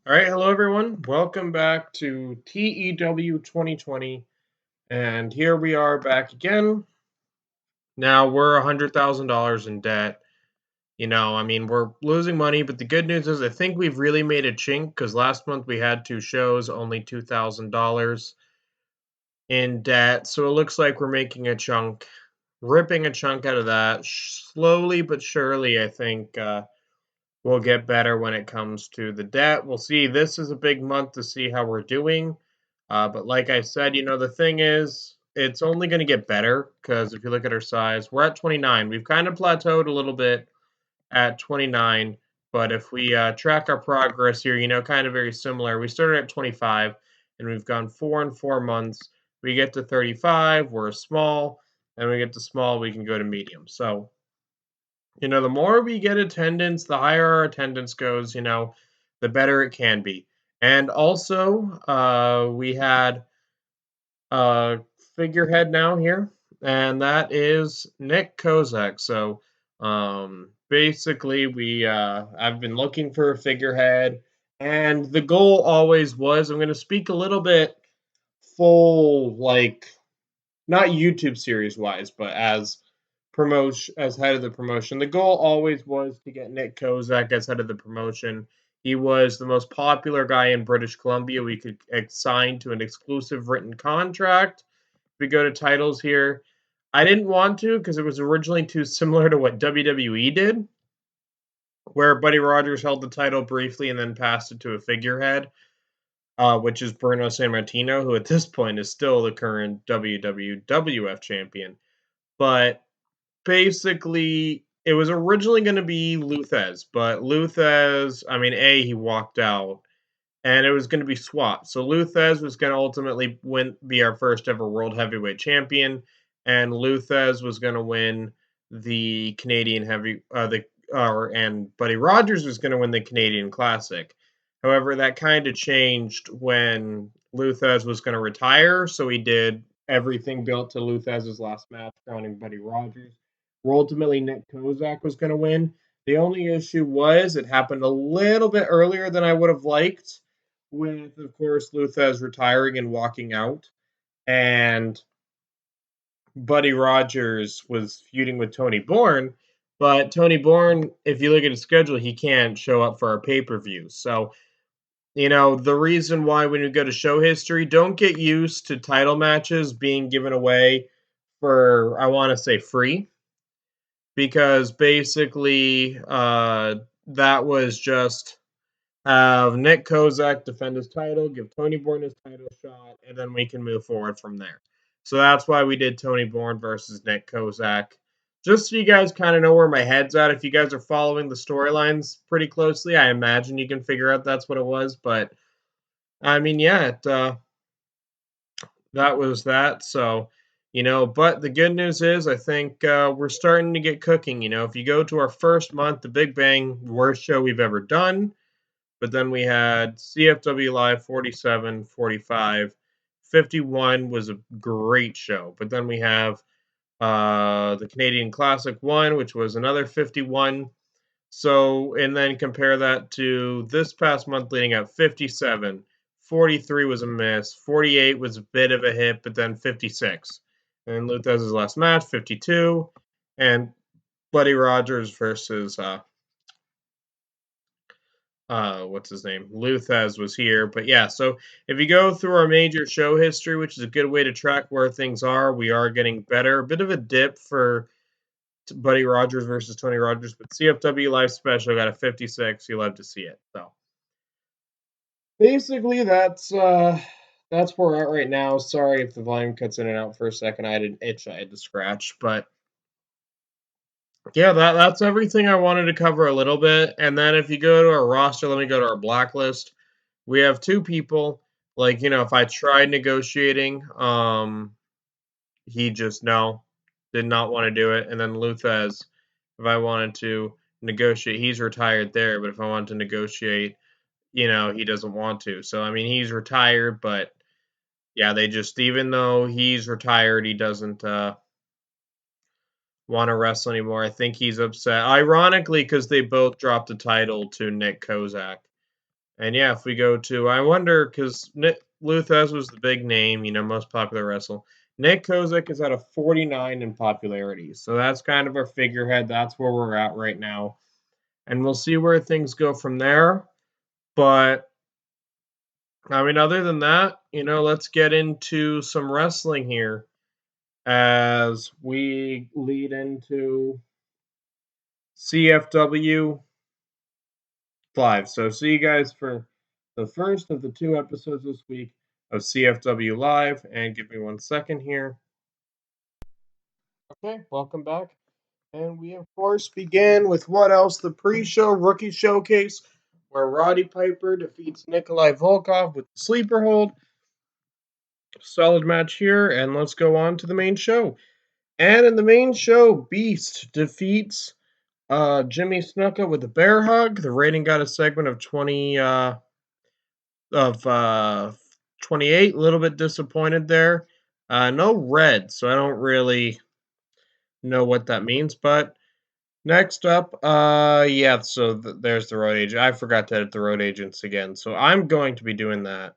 All right, hello everyone. Welcome back to TEW 2020. And here we are back again. Now we're $100,000 in debt. We're losing money, but the good news is I think we've really made a chink because last month we had two shows, only $2,000 in debt. So it looks like we're making a chunk, ripping a chunk out of that. Slowly but surely, I think we'll get better when it comes to the debt. We'll see. This is a big month to see how we're doing. But like I said, the thing is, it's only going to get better because if you look at our size, we're at 29. We've kind of plateaued a little bit at 29. But if we track our progress here, kind of very similar. We started at 25 and we've gone 4 in 4 months. We get to 35, we're small. And we get to small, we can go to medium. So the more we get attendance, the higher our attendance goes, the better it can be. And also, we had a figurehead now here, and that is Nick Kozak. So, basically, I've been looking for a figurehead, and the goal always was I'm going to speak a little bit full, like not YouTube series wise, but as promotion as head of the promotion. The goal always was to get Nick Kozak as head of the promotion. He was the most popular guy in British Columbia. We could assign to an exclusive written contract. If we go to titles here, I didn't want to because it was originally too similar to what WWE did, where Buddy Rogers held the title briefly and then passed it to a figurehead, which is Bruno Sammartino, who at this point is still the current WWF champion. But basically, it was originally going to be Luthez, but Luthez, he walked out, and it was going to be swapped. So Luthez was going to ultimately be our first ever World Heavyweight Champion, and Luthez was going to win the Canadian and Buddy Rogers was going to win the Canadian Classic. However, that kind of changed when Luthez was going to retire, so he did everything built to Luthez's last match, crowning Buddy Rogers. Where ultimately Nick Kozak was going to win. The only issue was it happened a little bit earlier than I would have liked, with, of course, Luthez retiring and walking out. And Buddy Rogers was feuding with Tony Bourne. But Tony Bourne, if you look at his schedule, he can't show up for our pay-per-views. So, the reason why when you go to show history, don't get used to title matches being given away for, I want to say, free. Because basically, that was just have Nick Kozak defend his title, give Tony Bourne his title shot, and then we can move forward from there. So that's why we did Tony Bourne versus Nick Kozak. Just so you guys kind of know where my head's at. If you guys are following the storylines pretty closely, I imagine you can figure out that's what it was. But, that was that. So, but the good news is I think we're starting to get cooking. If you go to our first month, the Big Bang, worst show we've ever done. But then we had CFW Live 47, 45. 51 was a great show. But then we have the Canadian Classic 1, which was another 51. So, and then compare that to this past month leading up 57. 43 was a miss. 48 was a bit of a hit, but then 56. And Luthez's last match, 52. And Buddy Rogers versus what's his name? Luthez was here. But yeah, so if you go through our major show history, which is a good way to track where things are, we are getting better. A bit of a dip for Buddy Rogers versus Tony Rogers, but CFW Live Special got a 56. You love to see it. So basically, that's where we're at right now. Sorry if the volume cuts in and out for a second. I had an itch I had to scratch, but yeah, that's everything I wanted to cover a little bit. And then if you go to our roster, let me go to our blacklist. We have two people. Like, if I tried negotiating, he just did not want to do it. And then Luthez, if I wanted to negotiate, he's retired there, but if I wanted to negotiate, he doesn't want to. So he's retired, but yeah, they just, even though he's retired, he doesn't want to wrestle anymore. I think he's upset. Ironically, because they both dropped the title to Nick Kozak. And yeah, if we go to, I wonder, because Nick Luthez was the big name, most popular wrestler. Nick Kozak is at a 49 in popularity. So that's kind of our figurehead. That's where we're at right now. And we'll see where things go from there. But, I mean, other than that, let's get into some wrestling here as we lead into CFW Live. So see you guys for the first of the 2 episodes this week of CFW Live. And give me 1 second here. Okay, welcome back. And we, of course, begin with what else? The pre-show rookie showcase, where Roddy Piper defeats Nikolai Volkov with the sleeper hold. Solid match here, and let's go on to the main show. And in the main show, Beast defeats Jimmy Snuka with a bear hug. The rating got a segment of 28. A little bit disappointed there. No red, so I don't really know what that means. But next up, yeah. So there's the road agent. I forgot to edit the road agents again, so I'm going to be doing that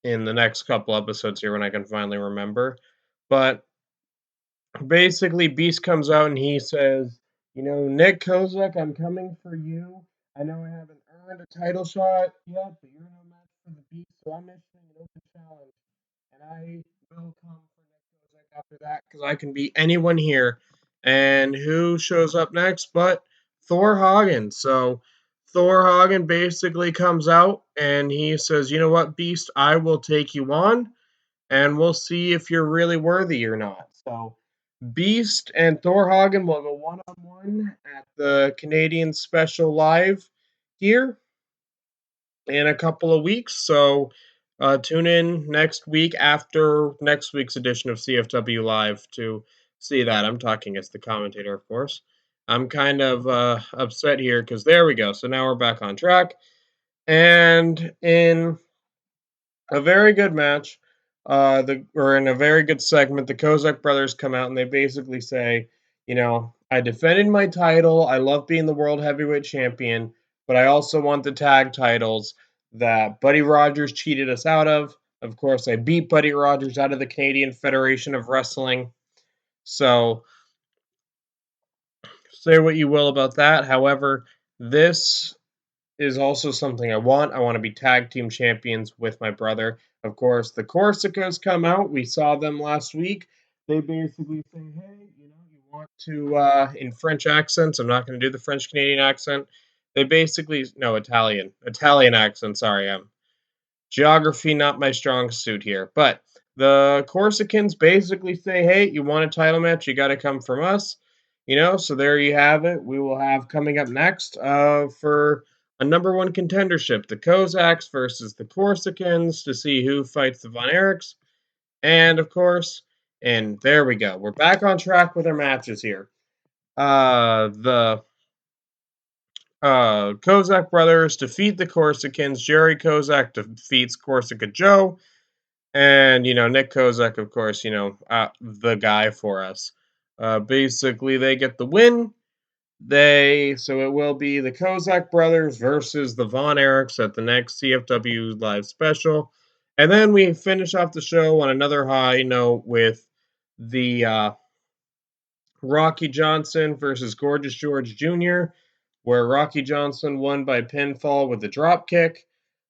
in the next couple episodes here when I can finally remember. But basically, Beast comes out and he says, Nick Kozak, I'm coming for you. I know I haven't earned a title shot yet, but you're no match for the Beast, so I'm issuing an open challenge. And I will come for Nick Kozak after that because I can beat anyone here. And who shows up next but Thor Hagen? So Thor Hagen basically comes out and he says, you know what, Beast, I will take you on and we'll see if you're really worthy or not. So Beast and Thor Hagen will go one-on-one at the Canadian Special Live here in a couple of weeks. So tune in next week after next week's edition of CFW Live to see that. I'm talking as the commentator, of course. I'm kind of upset here because there we go. So now we're back on track. And in a very good match, in a very good segment, the Kozak brothers come out and they basically say, I defended my title. I love being the world heavyweight champion, but I also want the tag titles that Buddy Rogers cheated us out of. Of course, I beat Buddy Rogers out of the Canadian Federation of Wrestling. So say what you will about that. However, this is also something I want. I want to be tag team champions with my brother. Of course, the Corsicas come out. We saw them last week. They basically say, hey, you want to, in French accents, I'm not going to do the French Canadian accent. They basically, no, Italian accent, sorry, geography, not my strong suit here. But the Corsicans basically say, hey, you want a title match, you got to come from us. So there you have it. We will have coming up next for a number one contendership, the Kozaks versus the Corsicans to see who fights the Von Erichs. And of course, and there we go. We're back on track with our matches here. The Kozak brothers defeat the Corsicans. Jerry Kozak defeats Corsica Joe. And, Nick Kozak, of course, the guy for us. Basically, they get the win. So it will be the Kozak brothers versus the Von Erichs at the next CFW live special. And then we finish off the show on another high note with the Rocky Johnson versus Gorgeous George Jr., where Rocky Johnson won by pinfall with a drop kick.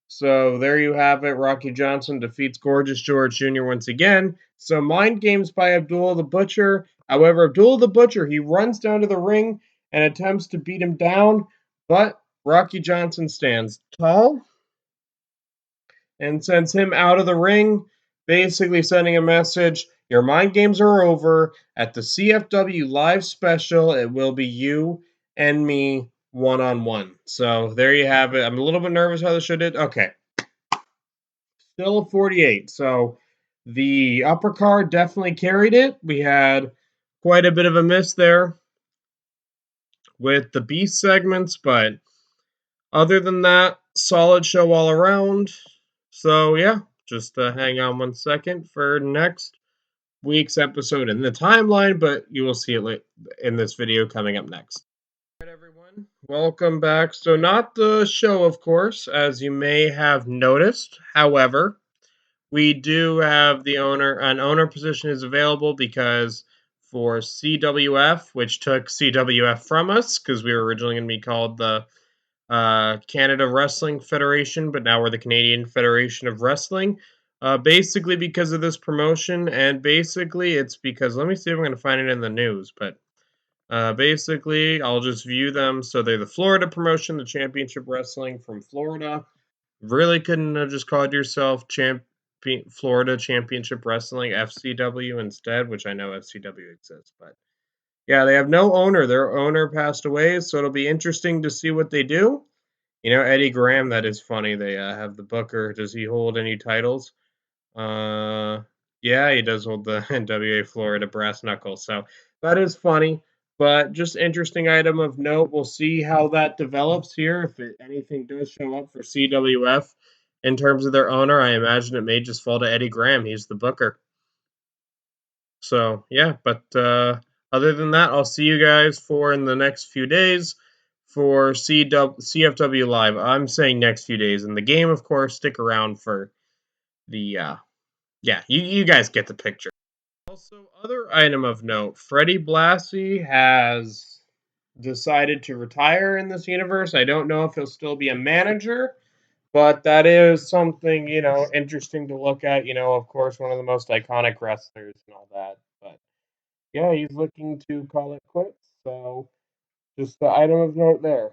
So there you have it. Rocky Johnson defeats Gorgeous George Jr. once again. So mind games by Abdullah the Butcher. However, Abdullah the Butcher, he runs down to the ring and attempts to beat him down, but Rocky Johnson stands tall and sends him out of the ring, basically sending a message, your mind games are over. At the CFW live special, it will be you and me one-on-one. So there you have it. I'm a little bit nervous how the show did. Okay. Still a 48. So the upper card definitely carried it. We had quite a bit of a miss there with the Beast segments, but other than that, solid show all around. So yeah, just hang on 1 second for next week's episode in the timeline, but you will see it in this video coming up next. All right, everyone, Welcome back. So, not the show, of course, as you may have noticed. However, we do have an owner position is available because for CWF, which took CWF from us because we were originally going to be called the Canada Wrestling Federation, but now we're the Canadian Federation of Wrestling. Basically, because of this promotion, and basically, it's because let me see if I'm going to find it in the news, but basically, I'll just view them. So they're the Florida promotion, the Championship Wrestling from Florida. Really couldn't have just called yourself Florida Championship Wrestling FCW instead, which I know FCW exists, but yeah, they have no owner. Their owner passed away, so it'll be interesting to see what they do. Eddie Graham. That is funny. They have the Booker. Does he hold any titles? Uh, yeah, he does hold the NWA Florida Brass Knuckles. So that is funny, but just interesting item of note. We'll see how that develops here. If anything does show up for CWF in terms of their owner, I imagine it may just fall to Eddie Graham. He's the booker. So yeah, but other than that, I'll see you guys for in the next few days for CFW Live. I'm saying next few days. In the game, of course, stick around for the yeah, you guys get the picture. Also, other item of note, Freddie Blassie has decided to retire in this universe. I don't know if he'll still be a manager, but that is something, interesting to look at. Of course, one of the most iconic wrestlers and all that. But yeah, he's looking to call it quits. So just the item of note there,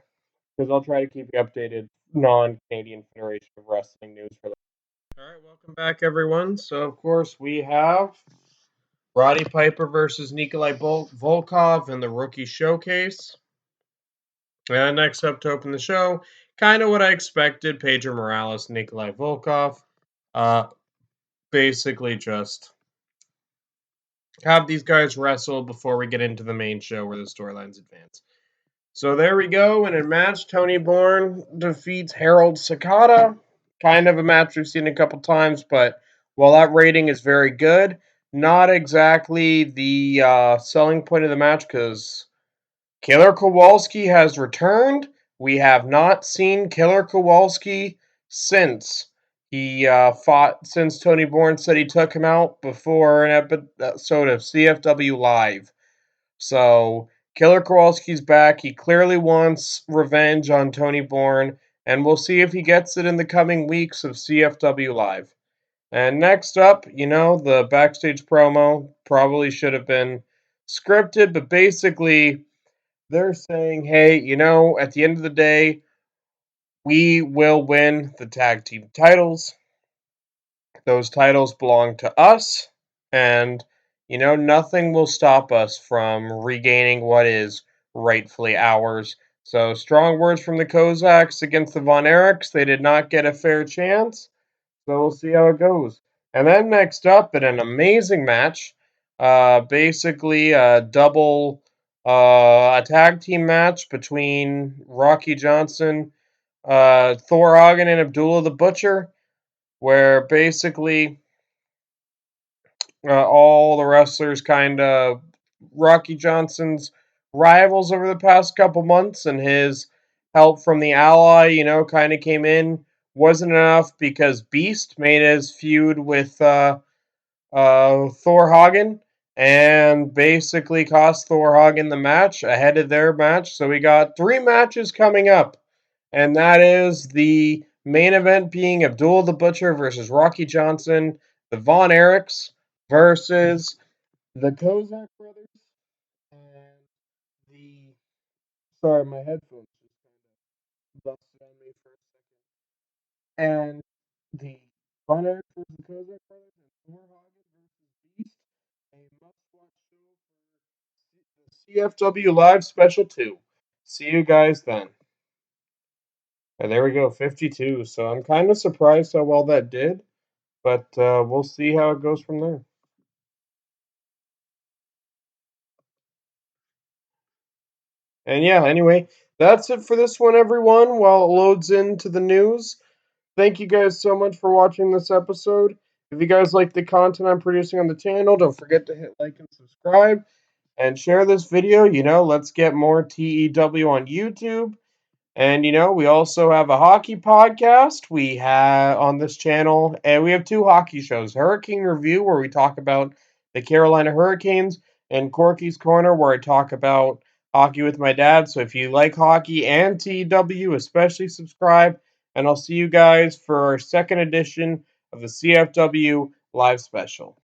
because I'll try to keep you updated non-Canadian Federation of Wrestling news for that. All right, welcome back, everyone. So of course we have Roddy Piper versus Nikolai Volkov in the Rookie Showcase. And next up to open the show, kind of what I expected: Pedro Morales, Nikolai Volkov. Uh, basically just have these guys wrestle before we get into the main show where the storylines advance. So there we go. In a match, Tony Bourne defeats Harold Sakata. Kind of a match we've seen a couple times, but while that rating is very good, not exactly the selling point of the match because Killer Kowalski has returned. We have not seen Killer Kowalski since he fought, since Tony Bourne said he took him out before an episode of CFW Live. So Killer Kowalski's back. He clearly wants revenge on Tony Bourne, and we'll see if he gets it in the coming weeks of CFW Live. And next up, the backstage promo probably should have been scripted, but basically they're saying, hey, at the end of the day, we will win the tag team titles. Those titles belong to us, and nothing will stop us from regaining what is rightfully ours. So, strong words from the Kozaks against the Von Erichs. They did not get a fair chance, so we'll see how it goes. And then next up, in an amazing match, basically a double a tag team match between Rocky Johnson, Thor Hagen, and Abdullah the Butcher, where basically all the wrestlers kind of Rocky Johnson's rivals over the past couple months, and his help from the Ally, kind of came in. Wasn't enough because Beast made his feud with Thor Hagen and basically cost Thor Hagen the match ahead of their match. So we got 3 matches coming up, and that is the main event being Abdul the Butcher versus Rocky Johnson, the Von Erichs versus the Kozak brothers, and the sorry, my headphones just kind of busted on me for a second, and the Von Erichs versus the Kozak brothers, and Thor Hagen versus Beast, a must-watch show for the CFW Live Special 2. See you guys then. And there we go, 52. So I'm kind of surprised how well that did, but we'll see how it goes from there. And yeah, anyway, that's it for this one, everyone. While it loads into the news, thank you guys so much for watching this episode. If you guys like the content I'm producing on the channel, don't forget to hit like and subscribe and share this video. Let's get more TEW on YouTube. And we also have a hockey podcast we have on this channel, and we have two hockey shows: Hurricane Review, where we talk about the Carolina Hurricanes, and Corky's Corner, where I talk about hockey with my dad. So if you like hockey and TEW, especially subscribe, and I'll see you guys for our second edition of the CFW live special.